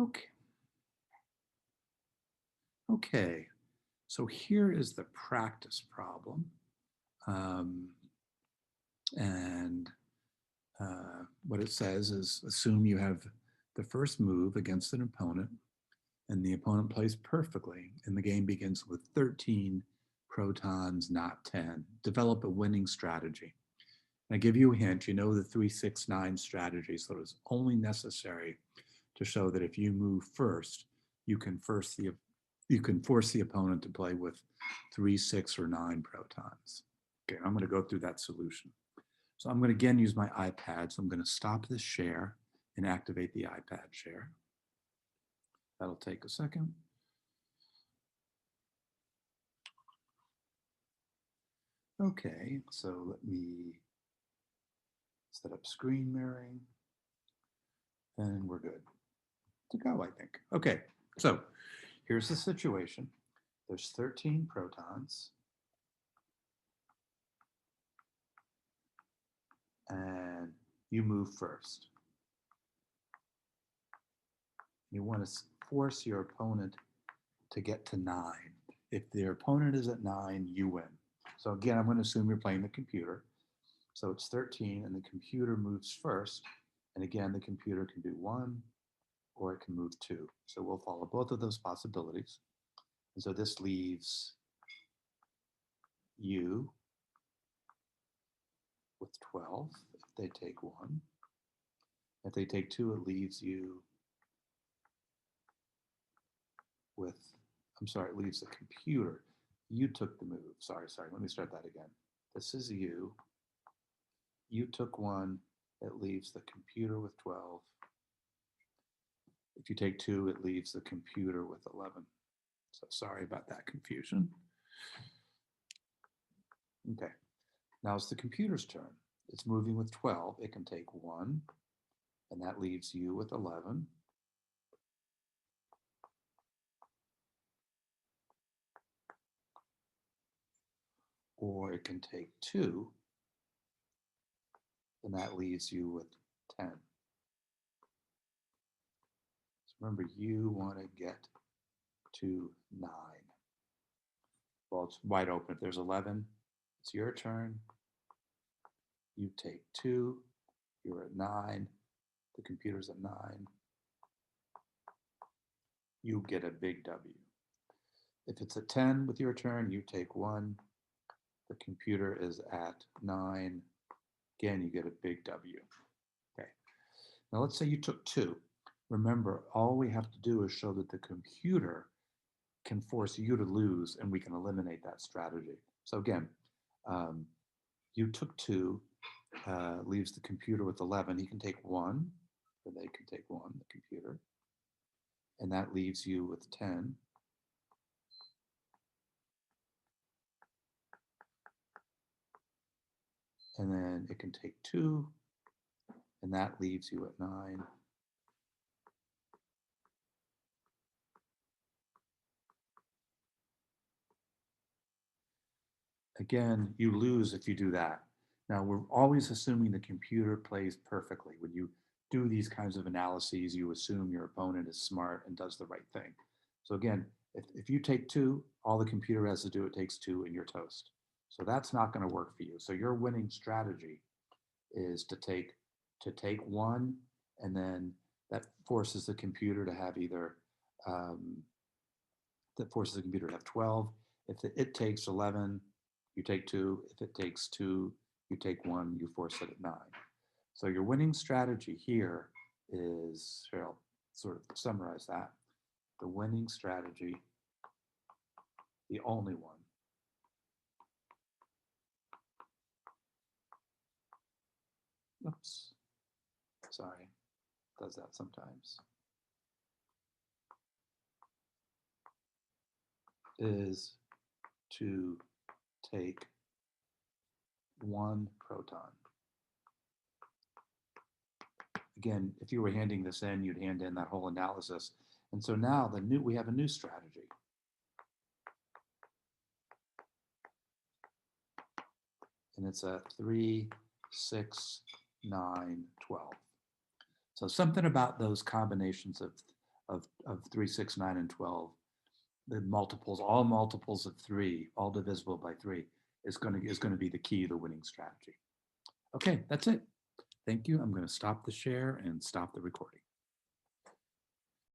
Okay. Okay. So here is the practice problem. Um, and what it says is assume you have the first move against an opponent and the opponent plays perfectly and the game begins with 13 protons, not 10. Develop a winning strategy. And I give you a hint, you know the 3-6-9 strategy, so it's only necessary to show that if you move first, you can force the opponent to play with 3, 6, or 9 protons. Okay, I'm going to go through that solution. So I'm going to again use my iPad. So I'm going to stop this share and activate the iPad share. That'll take a second. Okay, so let me set up screen mirroring and we're good to go, I think. Okay, so here's the situation. There's 13 protons and you move first. You want to force your opponent to get to 9. If their opponent is at 9, you win. So again, I'm going to assume you're playing the computer. So it's 13 and the computer moves first. And again, the computer can do 1 or it can move 2. So we'll follow both of those possibilities. And so this leaves you with 12 if they take 1. If they take 2, it leaves you with, it leaves the computer. You took the move. Sorry, let me start that again. This is you. You took 1, it leaves the computer with 12. If you take 2, it leaves the computer with 11. So sorry about that confusion. Okay, now it's the computer's turn. It's moving with 12. It can take 1, and that leaves you with 11. Or it can take 2, and that leaves you with 10. So remember, you want to get to 9. Well, it's wide open. If there's 11, it's your turn. You take 2, you're at 9, the computer's at 9. You get a big W. If it's a 10 with your turn, you take 1. The computer is at 9. Again, you get a big W. Okay. Now let's say you took 2. Remember, all we have to do is show that the computer can force you to lose and we can eliminate that strategy. So again, you took 2, leaves the computer with 11. He can take 1, or they can take 1, the computer. And that leaves you with 10. And then it can take 2, and that leaves you at 9. Again, you lose if you do that. Now, we're always assuming the computer plays perfectly. When you do these kinds of analyses, you assume your opponent is smart and does the right thing. So again, if you take 2, all the computer has to do, it takes 2 and you're toast. So that's not going to work for you. So your winning strategy is to take 1, and then that forces the computer to have either that forces the computer to have 12. If it takes 11, you take 2. If it takes 2, you take 1. You force it at 9. So your winning strategy here is, here I'll sort of summarize that. The winning strategy, the only one, oops, sorry, does that sometimes, is to take 1 proton. Again, if you were handing this in, you'd hand in that whole analysis. And so now we have a new strategy. And it's a 3, 6, 9, 12. So something about those combinations of of 3, 6, 9, and 12, the multiples, all multiples of 3, all divisible by 3, is going to be the key to the winning strategy. Okay, that's it. Thank you. I'm going to stop the share and stop the recording.